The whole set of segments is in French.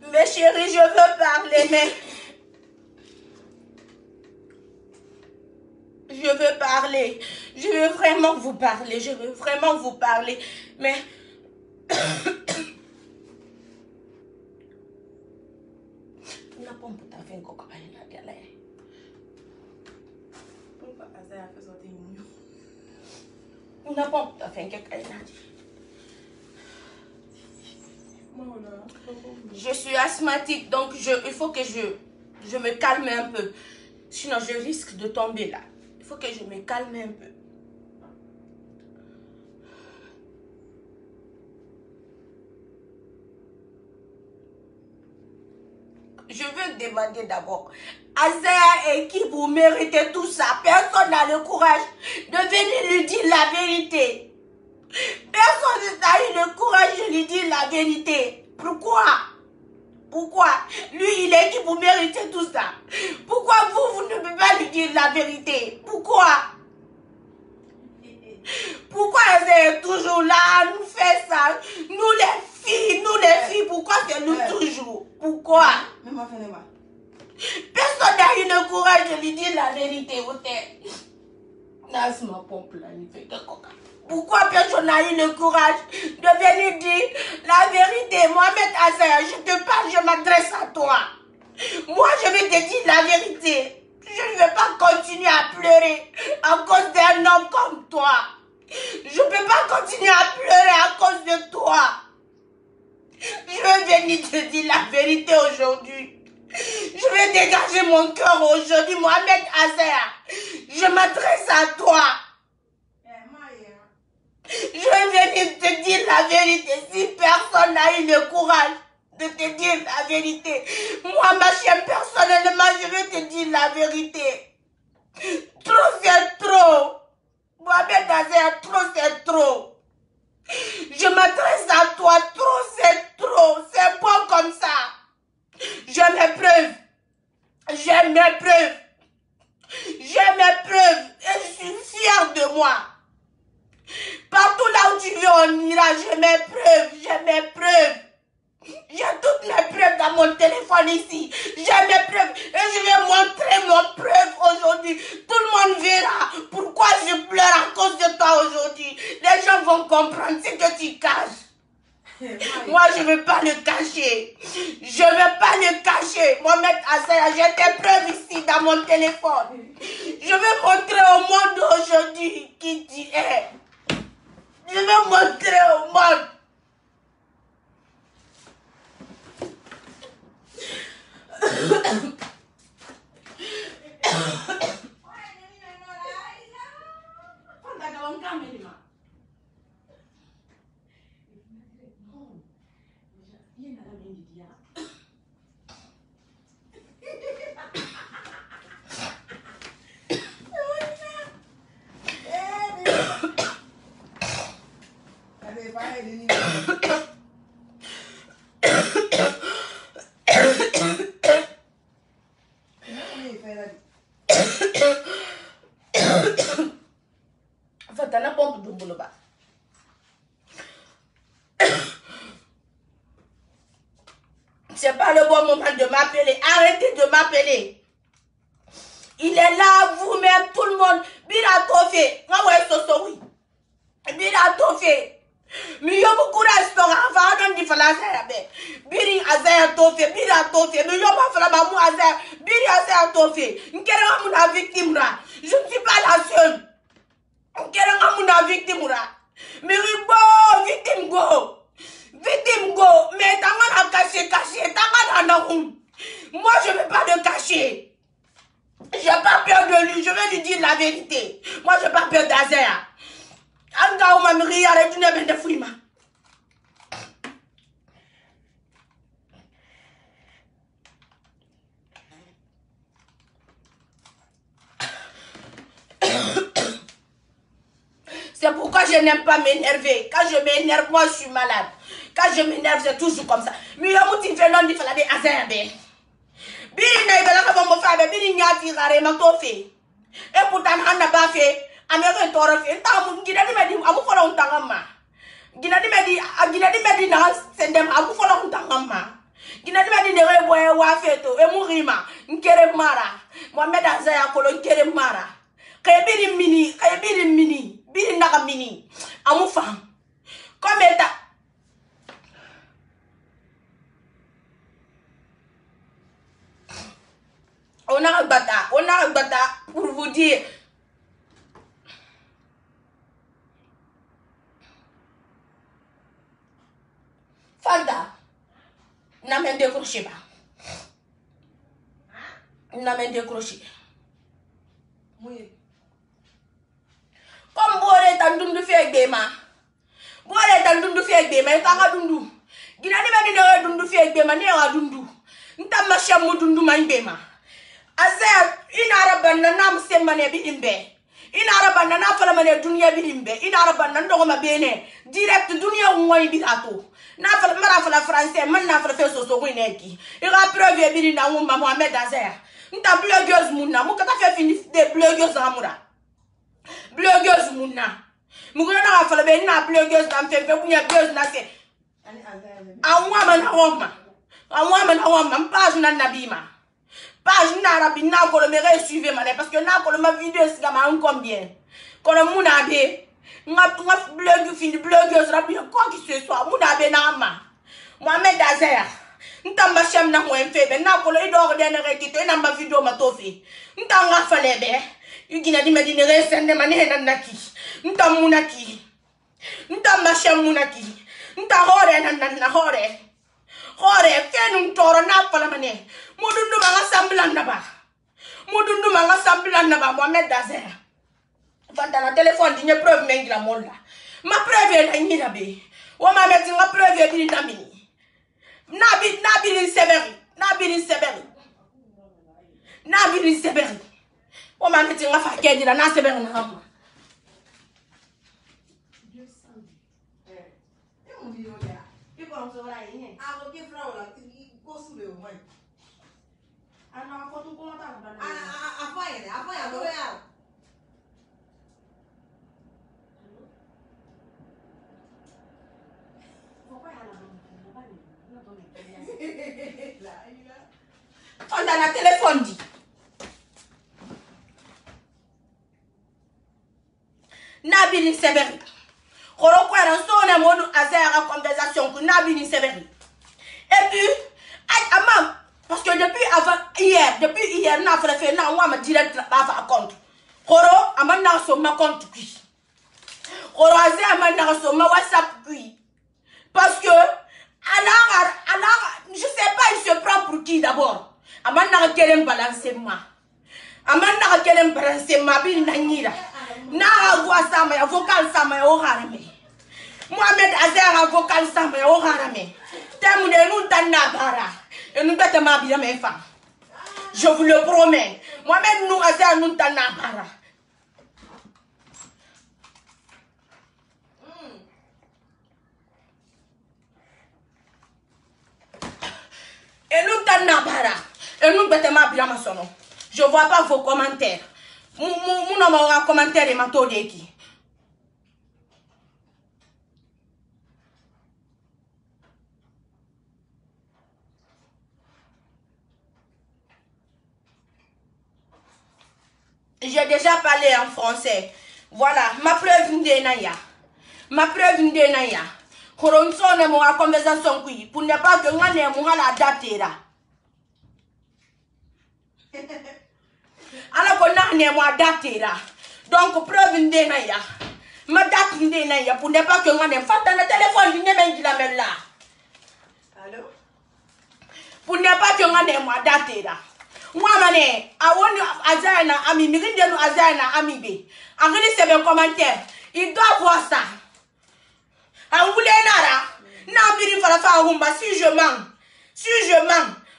Mais chérie, je veux parler, mais... Je veux parler. Je veux vraiment vous parler. Je veux vraiment vous parler. Mais... On n'a pas un peu fait un coca. On n'a pas un peu fait un coca. Je suis asthmatique, donc il faut que je me calme un peu. Sinon, je risque de tomber là. Il faut que je me calme un peu. Je veux demander d'abord, Azea et qui vous méritez tout ça? Personne n'a le courage de venir lui dire la vérité. Personne n'a eu le courage de lui dire la vérité. Pourquoi? Pourquoi? Lui, il est qui vous méritez tout ça. Pourquoi vous ne pouvez pas lui dire la vérité? Pourquoi? Pourquoi elle est toujours là, nous fait ça? Nous les filles, pourquoi c'est nous toujours? Pourquoi? Personne n'a eu le courage de lui dire la vérité. Pourquoi personne n'a eu le courage de venir dire la vérité? Mohamed Azea, je te parle, je m'adresse à toi. Moi, je vais te dire la vérité. Je ne vais pas continuer à pleurer à cause d'un homme comme toi. Je ne peux pas continuer à pleurer à cause de toi. Je vais venir te dire la vérité aujourd'hui. Je vais dégager mon cœur aujourd'hui, Mohamed Azea. Je m'adresse à toi. Je vais venir te dire la vérité si personne n'a eu le courage de te dire la vérité. Moi, ma chienne, personnellement, je vais te dire la vérité. Trop, c'est trop. Mohamed Azea, trop, c'est trop. Je m'adresse à toi, trop, c'est trop. C'est bon comme ça. J'ai mes preuves. J'ai mes preuves. J'ai mes preuves. Et je suis fière de moi. Partout là où tu veux, on ira. J'ai mes preuves. J'ai mes preuves. J'ai toutes mes preuves dans mon téléphone ici. J'ai mes preuves. Et je vais montrer mes preuves aujourd'hui. Tout le monde verra pourquoi je pleure à cause de toi aujourd'hui. Les gens vont comprendre ce que tu caches. Moi, je ne veux pas le cacher. Je ne veux pas le cacher. Mohamed Azea, j'ai tes preuves ici dans mon téléphone. Je vais montrer au monde aujourd'hui qui tu es. Je vais montrer au monde. C'est pas le bon moment de m'appeler. Arrêtez de m'appeler. Il est là, vous-même, tout le monde. Bira Tofé. Bira Tofé. Mais yo beaucoup restaurant avant de dire fala ça Biri Azea Tofé, Bira Tofé. Mais yo pas fala mamu Azea. Biri Azea Tofé. Nkere ngamuna victime là. Je ne suis pas la seule. Nkere ngamuna victime là. Mais oui bon, victime go. Victime go. Mais t'as pas caché, t'as pas moi je ne vais pas le cacher. J'ai pas peur de lui, je vais lui dire la vérité. Moi je n'ai pas peur d'Azea. C'est pourquoi je n'aime pas m'énerver. Quand je m'énerve, moi je suis malade. Quand je m'énerve, c'est toujours comme ça. Mais il y a un petit phénomène qui fait la Azea. Biri na ibela ka bombo fa be biri nyati gare ma to fe e pourtant anda ba fe amere toro fe nta mu gina di medi amu fola untanga gina di medi na sendem amu fola untanga gina di boye wa feto e murima nkere mara Mohamed Azaya kolo nkere mara kay biri mini biri naka mini amu fam comme état on a un bata pour vous dire Fanta n'a même décroché pas. N'a même décroché. Oui. Comme Bore Tandum de Fek Bema. Bore Tandum de Fek Bema, et Tanga Dundu. Ginani Mani Dundu Fek Bema, Nera Dundu. Ntamasha Mudundu Bema. Azea, in Araban, Nam Semane Bimbe. In Araban, Nafalamane Dunia Bimbe. In Araban, Nandoma Bene. Direct Dunia Moy Bilato. Nafala marafala français, man nafala fait so wineki. Il a preuve biri na wumba Mohamed Azer. Nta blogueuse muna, muka ta fait fini des blogueuses amura. Blogueuse muna. Muka na fala be na blogueuse na fait kunya blogueuse na se. Awama na wama. Awama na wama page na nabima. Page na rabi na ko le mere suivre mané parce que na ko le ma vidéo c'est comme combien. Ko le muna be nga blog fini blogueuse rabi quoi qui ce soit muna be na ma Mohamed Azer ntamba shem na mo enfebe na ko le do de na rekito na ma video ma tofi ntanga falebe yugina di medine resende mane na naki ntamuna ki ntamba shem munaki ntahore na hore fenu toro na pala mane modundu ma samblan na ba Mohamed Azer Fanta na téléphone di preuve mengi la molla. Ma preuve na nyina be. O ma meti nga preuve bi na mini. Na bi seberi. O ma meti nga fa kedi na seberi na hama. On a un téléphone dit. Nabini Seberi. Korokwa na modu azera conversation que Nabini Seberi. Et puis, parce que depuis hier, n'a fait na moi me direct à compte. Koro amana so ma compte puis. Koro azera amana so ma WhatsApp puis. Parce que alors je sais pas il se prend pour qui d'abord. Amana kelem balancement. Amana kelem balancement bi na nyira. Na voix sama ya vocal sama ya oharame. Mohamed Azer vocal sama ya oharame. Temu de nous tanna bara. Et nous bête ma bien mes femmes. Je vous le promets. Mohamed nous Azer nous tanna bara. Et nous tanna bara. Et nous bête ma bien ma sono. Je vois pas vos commentaires. Mon nom commentaire et ma qui. J'ai déjà parlé en français. Voilà, ma preuve n'denaya. Ma preuve n'denaya. Koronso ne mo conversation qui pour ne pas que moi ne mo la date là. Alors qu'on a né moi date là. Donc preuve n'denaya. Ma date n'denaya pour ne pas que moi ne fasse dans le téléphone ne même la même là. Allô? Pour ne pas que moi ne moi date là. Moi mané, awoni Azana ami, mirindenu Azana ami be. Angeli c'est un commentaire. Il doit voir ça. Angoulé nara, na biri fala fa humba si je mens.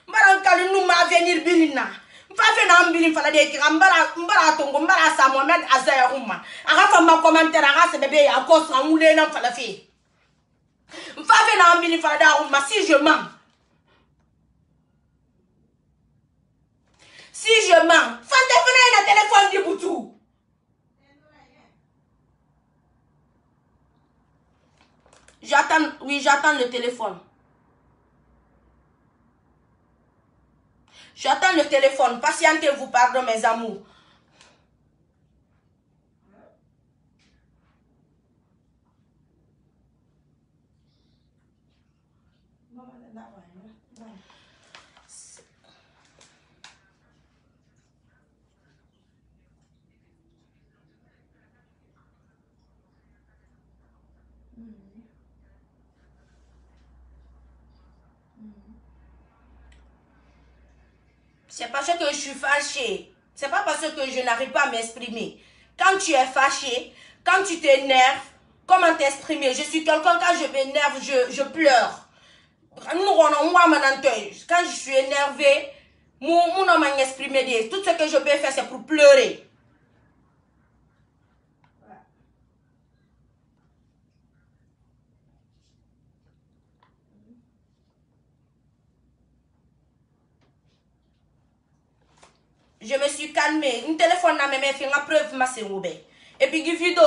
Mbarankali nous ma venir bilina. Mfa fe na mbiri fala de ki mbara tongo mbara sa Mohamed Azaya humma. Aga fa ma commentaire aga se bébé ya ko sa angoulé na fala fe. Mfa fe na mbiri fala da humma si je mens. Si je mens, Fanta venez le téléphone du boutou. J'attends, oui, j'attends le téléphone. J'attends le téléphone. Patientez-vous, pardon, mes amours. C'est parce que je suis fâchée. C'est pas parce que je n'arrive pas à m'exprimer. Quand tu es fâché, quand tu t'énerves, comment t'exprimer? Je suis quelqu'un, quand je m'énerve, je pleure. Quand je suis énervée, mon homme m'exprimer. Tout ce que je peux faire, c'est pour pleurer. Je me suis calmée. Un téléphone n'a même fait une preuve, ma c'est oubé. Et puis, vidéo.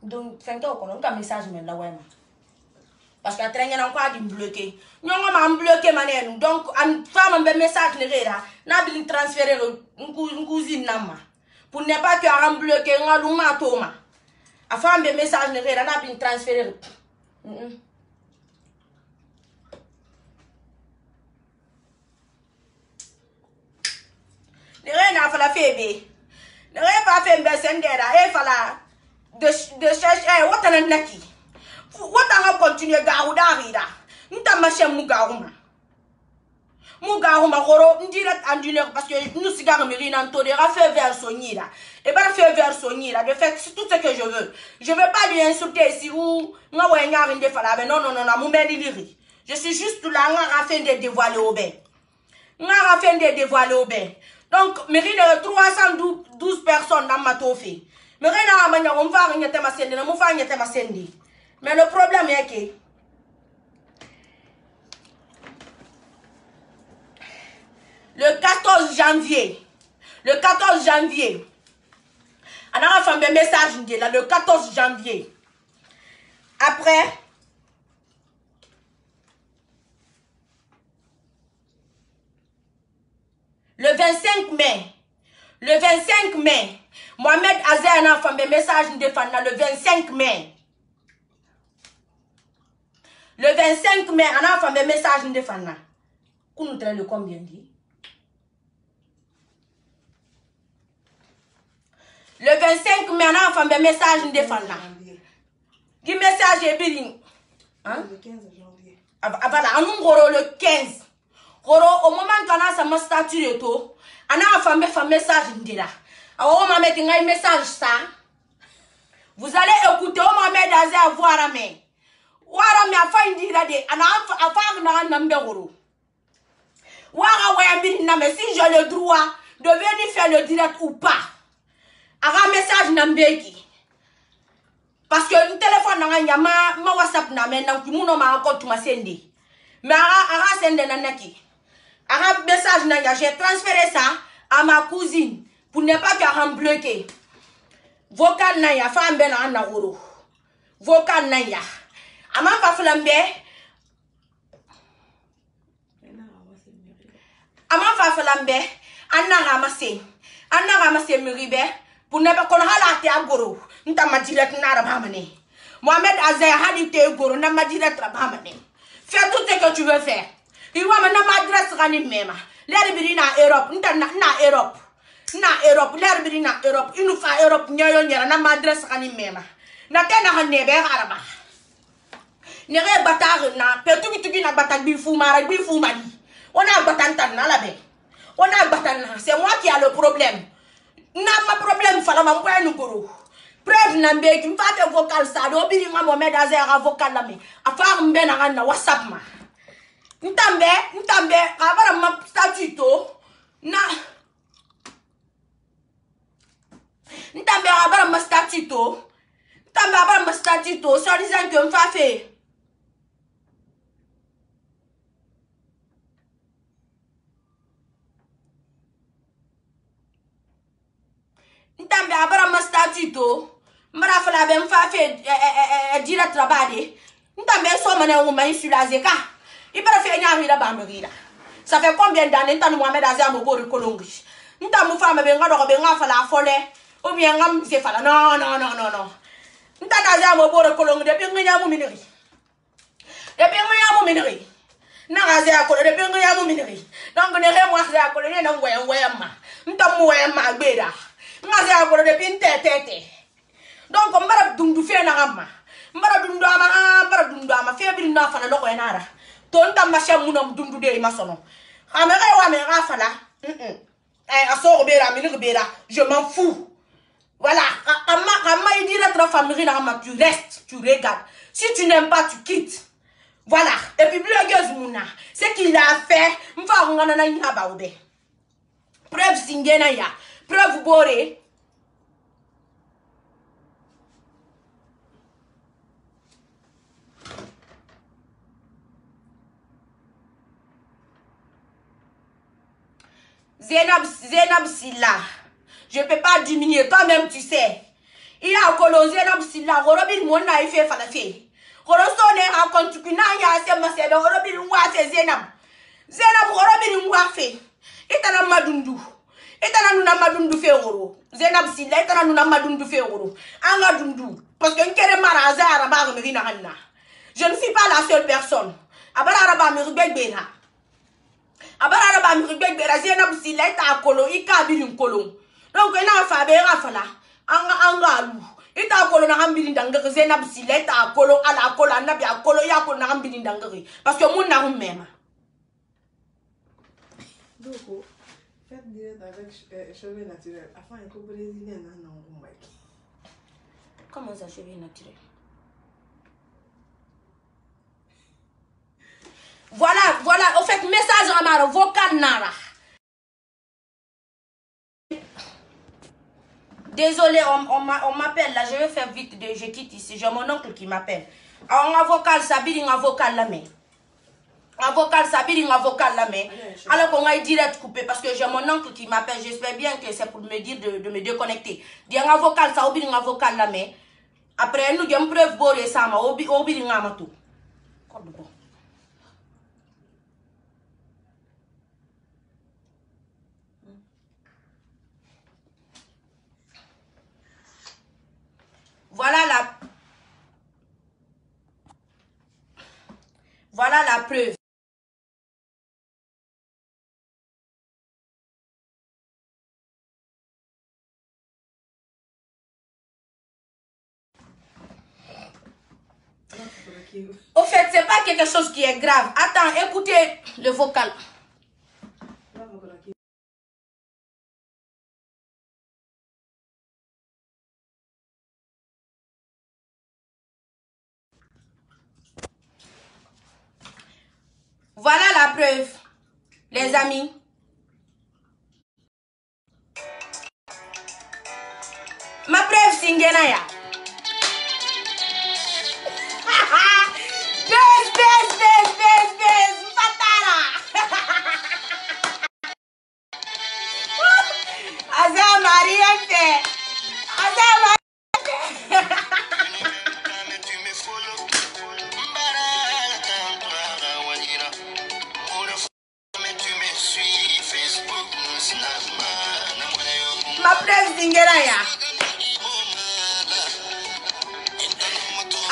Donc, c'est un message, mais là, ouais. Parce que la traîne n'a pas dit bloqué. Nous avons bloqué, mané. Donc, une femme a un message, n'a pas transféré une cousine. Pour ne pas que un bloqué, on a l'ouma Thomas. La femme a un message, n'a pas transféré. Ne rien n'a pas fait. Ne rien pas fait un il fallait de chercher. What an lucky. What an continue Gaouda. Nous t'as marché Mougaouma. Mougaouma, Horo, direct en dîner parce que nous cigares Mérina Antodera fait vers son nid là. Et bien fait vers son nid là. De fait, c'est tout ce que je veux. Je ne veux pas lui insulter ici ou non, non, je suis juste là afin de dévoiler au bain. Afin de dévoiler au bain. Donc, Mérina 312 personnes dans ma toffée. Mérina, on va rien te massendi, on va rien te massendi. Mais le problème est que le 14 janvier, on a fait un message là, le 14 janvier. Après, le 25 mai, Mohamed Azer a fait un message de Fana le 25 mai. Le 25 mai, on a fait un message de Fana. Qu'on nous traite le combien dit? Le 25 mai, on a fait un message de Fana. Qui message est bien? Hein? Le 15 janvier. Voilà, on le 15. Au moment qu'on a sa statue de tout, on a fait un message de là. Alors, on va mettre un message ça. Vous allez écouter, on va mettre à voir à main. Wara a fait une dire de, on a fait un number. Wara mais si j'ai le droit de venir faire le direct ou pas. Un message nambeki. Parce que le téléphone n'a ma WhatsApp n'a mais non tout monde m'a encore tout ma sendi. Mais ara sende nanaki. Ara message n'a j'ai transféré ça à ma cousine pour ne pas qu'elle bloqué. Vocal n'a ya femme ben en euro. Vocal n'a ya. Ama pas flambe. Ama pas flambe. Anna ramassé muribe pour ne pas qu'on halate à goro. Nta ma direct na rabamane. Mohamed Azer hadite goro na ma direct rabamane. Fais tout ce que tu veux faire. Il va maintenant m'adresse rani même. L'air na Europe, nta na Europe. Na Europe, l'air na Europe. Il nous fait Europe nyoyo nyara na m'adresse rani même. Na tena hanebe araba. Nere batar na petugi na batak bifu mara bifu mali. On a batantan na la be. On a batana, c'est moi qui a le problème. N'a pas problème, fala ma mpoya nous. Preuve nambe qui me fait vocal ça, do biri nga Mohamed Azer vocal la me. Afar mbe na WhatsApp ma. Ntambe, abara ma statut to na. Ntambe abara ma statut to. Ntambe abara ma statut to, so disant que me fa fait. Ntambe abara ma statut to Mbara fala ben fa fait dira travailler. Nta ben so mané ou main sur la zeka. Il bara fait nyami la bamrira. Ça fait combien d'années nta Mohamed Azam au bord Kolongi. Nta mu femme ben ngado ben fala folé ou bien ngam se fala non. Nta Azam au bord Kolongi depuis nyamu miniri. Depuis nyamu miniri. Na gaze akolo depuis nyamu miniri. Donc ne re moi akolo ne na ma. Nta mu ma gbeda. Ngaze akolo depuis tete. Donc on va dundu fe na gamma mbara dundu ama fe bi na fala loko enara ton tam masha munam dundu de masono amere wa me rafala asoro bera mi bera je m'en fous voilà amma il dit la famille na gamma tu restes tu regardes si tu n'aimes pas tu quittes voilà et puis blogueuse muna ce qu'il a fait mfa ngana na nyaba obe preuve singena ya preuve bore. Zainab Silla, je ne peux pas diminuer, toi-même tu sais. Il y a un Zainab Silla, Robin Mona, il fait falafé. Rosone a continué à se masser, Robin Mouafe, Zainab. Zainab, Robin Mouafe. Et t'as un madundu. Et t'as un madundu féoro. Zainab Silla, et t'as un madundu féoro. Un madundu. Parce que un maraza à Rabar Merina. Je ne suis pas la seule personne. Abaraba Merubek abara ba mi gbegbe ra Zainab Silla ta kolo ika birin kolo donc ina fa be rafala anga lu ita kolo na hambiri ndanga Zainab Silla ta kolo ala kolo anabi akolo ya kolo na hambiri ndanga parce que mon na mema donc faites direct avec cheveux naturels afin que brésilien na ngumaki. Comment ça cheveux naturels? Voilà, au fait, message en maro, vocal nara. Désolé, on m'appelle là, je vais faire vite, je quitte ici, j'ai mon oncle qui m'appelle. En vocal, Sabine, en vocal la main. En vocal, Sabine, en vocal la main. Alors qu'on a direct coupé, parce que j'ai mon oncle qui m'appelle, j'espère bien que c'est pour me dire de me déconnecter. Dis en vocal, ça, Sabine, en vocal la main. Après, nous avons preuve, Boré, Sama, Obi, Ngamatou. Voilà la preuve. Au fait, c'est pas quelque chose qui est grave. Attends, écoutez le vocal. Voilà la preuve, les amis. Ma preuve, c'est Ngenaya. Ma preuve Zingeraya.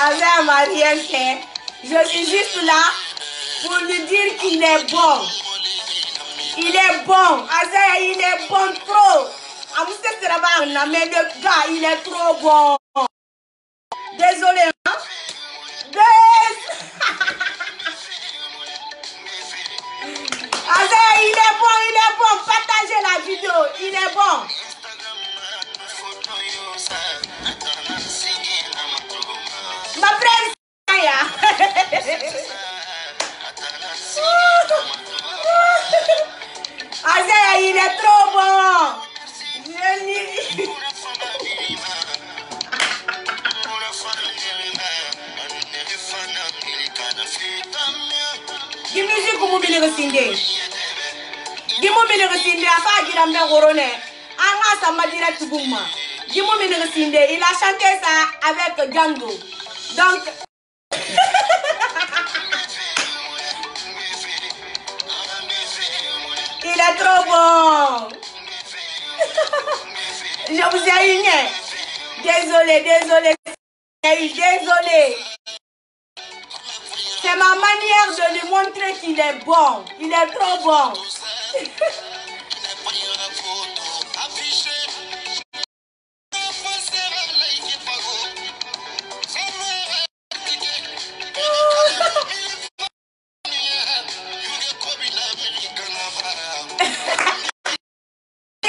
Azam m'a rien fait. Je suis juste là pour lui dire qu'il est bon. Il est bon. Azam, il est bon trop. Mais le gars, il est trop bon. Désolé, hein? Azam, il est bon. Partagez la vidéo. Il est bon. Ma frère, Azaya, il est trop bon. Di musique mu bile resinde. Di mu bile resinde afa gira mbe gorone. Anga sama direct buma. Jimo Minersinde, il a chanté ça avec Django. Donc, il est trop bon. Je vous ai ignoré. Désolé. C'est ma manière de lui montrer qu'il est bon. Il est trop bon.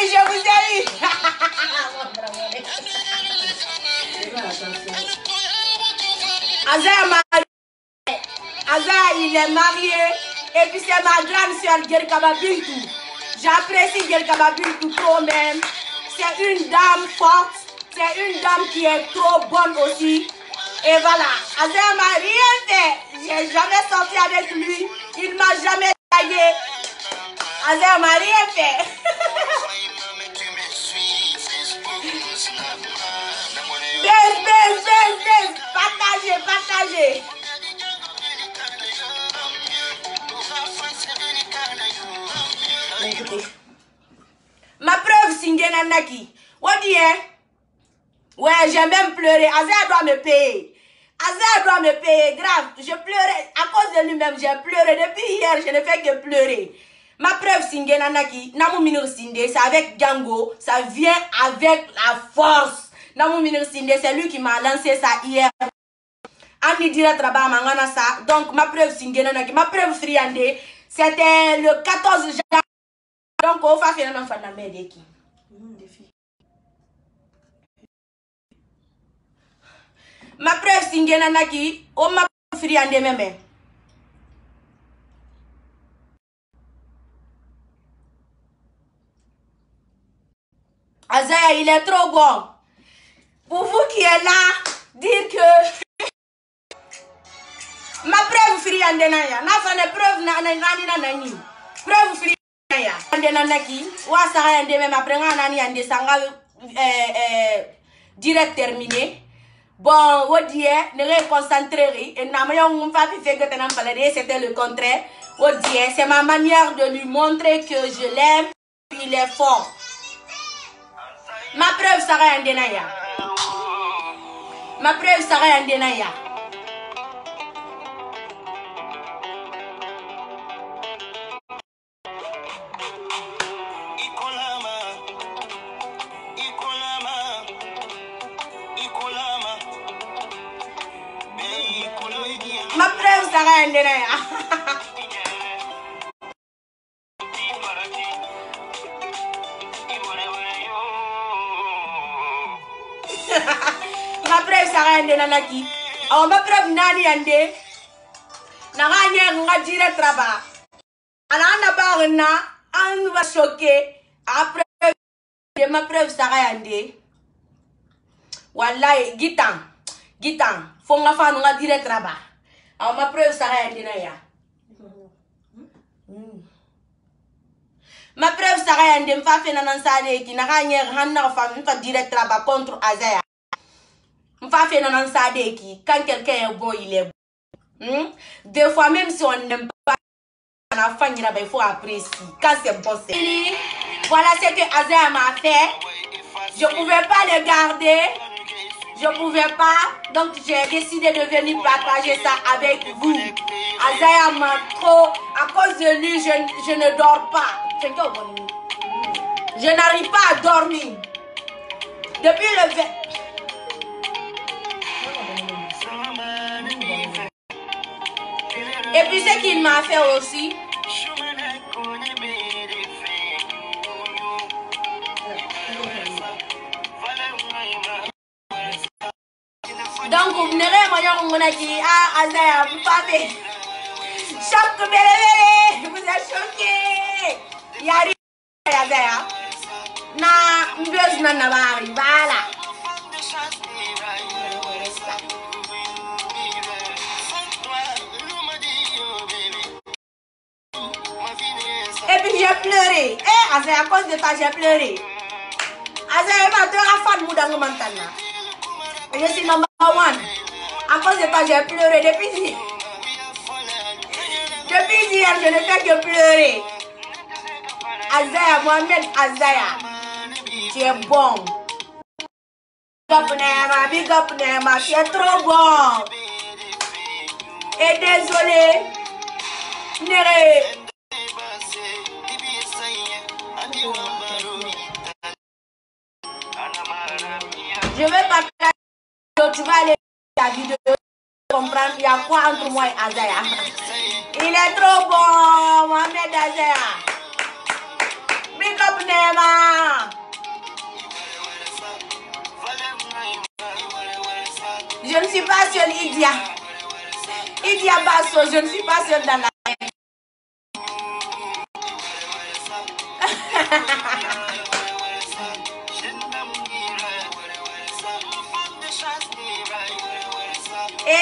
Je vous ai eu. Aza, il est marié. Et puis c'est ma grande soeur Gerkaba Bintou. J'apprécie Gerkaba Bintou trop même. C'est une dame forte. C'est une dame qui est trop bonne aussi. Et voilà. Aza m'a rien fait. J'ai jamais sorti avec lui. Il m'a jamais tagué. Aza m'a rien fait. Baisse. Partagez. Ma preuve Singena Naki. On dit hein? Ouais, j'ai même pleuré. Aza doit me payer. Grave. Je pleurais. À cause de lui-même, j'ai pleuré. Depuis hier, je ne fais que pleurer. Ma preuve Singena Naki. Namu Minur Sinde, c'est avec Django. Ça vient avec la force. Namu Minur Sinde, c'est lui qui m'a lancé ça hier. Ami dira traba mangana ça. Donc ma preuve Singena Naki. Ma preuve Friande, c'était le 14 janvier. Donc, on va faire un enfant de la mère qui. Ma preuve Singena Naki, on m'a friandé même. Azaya, il est trop bon. Pour vous qui êtes là, dire que ma preuve friandé naya. Na fa ne preuve nani. Preuve friandé. Ande nanaki wa sara ande même après ngana ande sanga direct terminé. Bon, odie ne reconcentrer et na mayon fa fi fait que t'en parler, c'était le contraire. Odie, c'est ma manière de lui montrer que je l'aime, il est fort. Ma preuve sara ande naya. Ma preuve sara ande naya. Ma preuve sera un délai. Ma preuve sera un délai. Alors ma preuve nani ande. Naganya nga dire traba. Alana barna, on va choquer. Après ma preuve sera ande. Wallahi Gitan. Faut nga fa nga dire traba. Alors ma preuve sera ande na ya. Ma preuve sera ande mfa fe na nansale ki naganya hanna fa mfa dire traba contre Azaya. Mfa fe na nansale ki quand quelqu'un est bon, il est bon. Des fois même si on n'aime pas la fin, il faut apprécier. Quand c'est bon, c'est. Voilà ce que Azaya m'a fait. Je pouvais pas le garder. Je pouvais pas. Donc j'ai décidé de venir partager ça avec vous. Azaya m'a trop. À cause de lui, je ne dors pas. Je n'arrive pas à dormir. Depuis le 20. Et puis ce qu'il m'a fait aussi. Donc vous venez à dire Azaya, vous parlez. Choc bébé, vous êtes choqués. Il y a rien Azaya. Na mbez na nabari, voilà. Et puis j'ai pleuré. À cause de ça, j'ai pleuré. Azaya ma te rafade moudang mantana. Je suis number one. À cause de toi, j'ai pleuré depuis hier. Depuis hier, je ne fais que pleurer. Azaya, Mohamed Azaya, tu es bon. Big up Nema, tu es trop bon. Et désolé, Néré. Je vais partager. Tu vas aller la vidéo, comprendre il y a quoi entre moi et Azaya. Il est trop bon, Mohamed Azaya. Big up Nema. Je ne suis pas seule, Idia. Idia Basso, je ne suis pas seule dans la haine. Et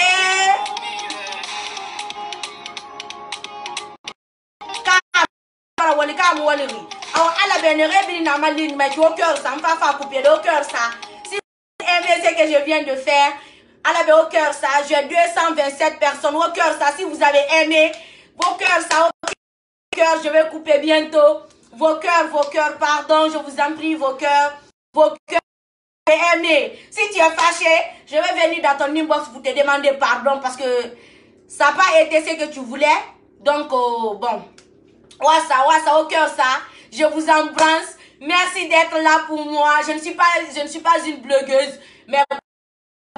alors, à la bénédiction, mais au cœur, ça me fait couper au cœur, ça. Si vous aimez ce que je viens de faire, à la au cœur, ça, j'ai 227 personnes au cœur, ça. Si vous avez aimé, vos cœurs, ça, au cœur, je vais couper bientôt. Vos cœurs, pardon, je vous en prie, vos cœurs, aimé. Si tu es fâché, je vais venir dans ton inbox pour te demander pardon parce que ça n'a pas été ce que tu voulais. Donc, bon. Ouais, ça, au cœur, ça. Je vous embrasse. Merci d'être là pour moi. Je ne suis pas une blogueuse, mais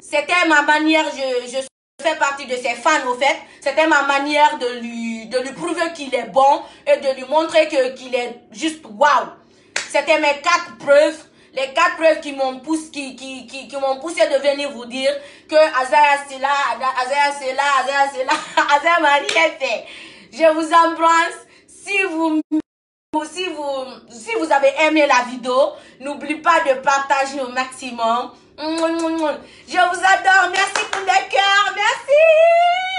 c'était ma manière, je fais partie de ses fans, au fait. C'était ma manière de lui prouver qu'il est bon et de lui montrer qu'il est juste waouh. C'était mes 4 preuves. Les 4 preuves qui m'ont poussé, qui m'ont poussé de venir vous dire que Azaya c'est là, Azaya c'est là, Azaya c'est là, Azaya m'a rien fait. Je vous embrasse. Si vous avez aimé la vidéo, n'oubliez pas de partager au maximum. Je vous adore. Merci pour le cœur. Merci.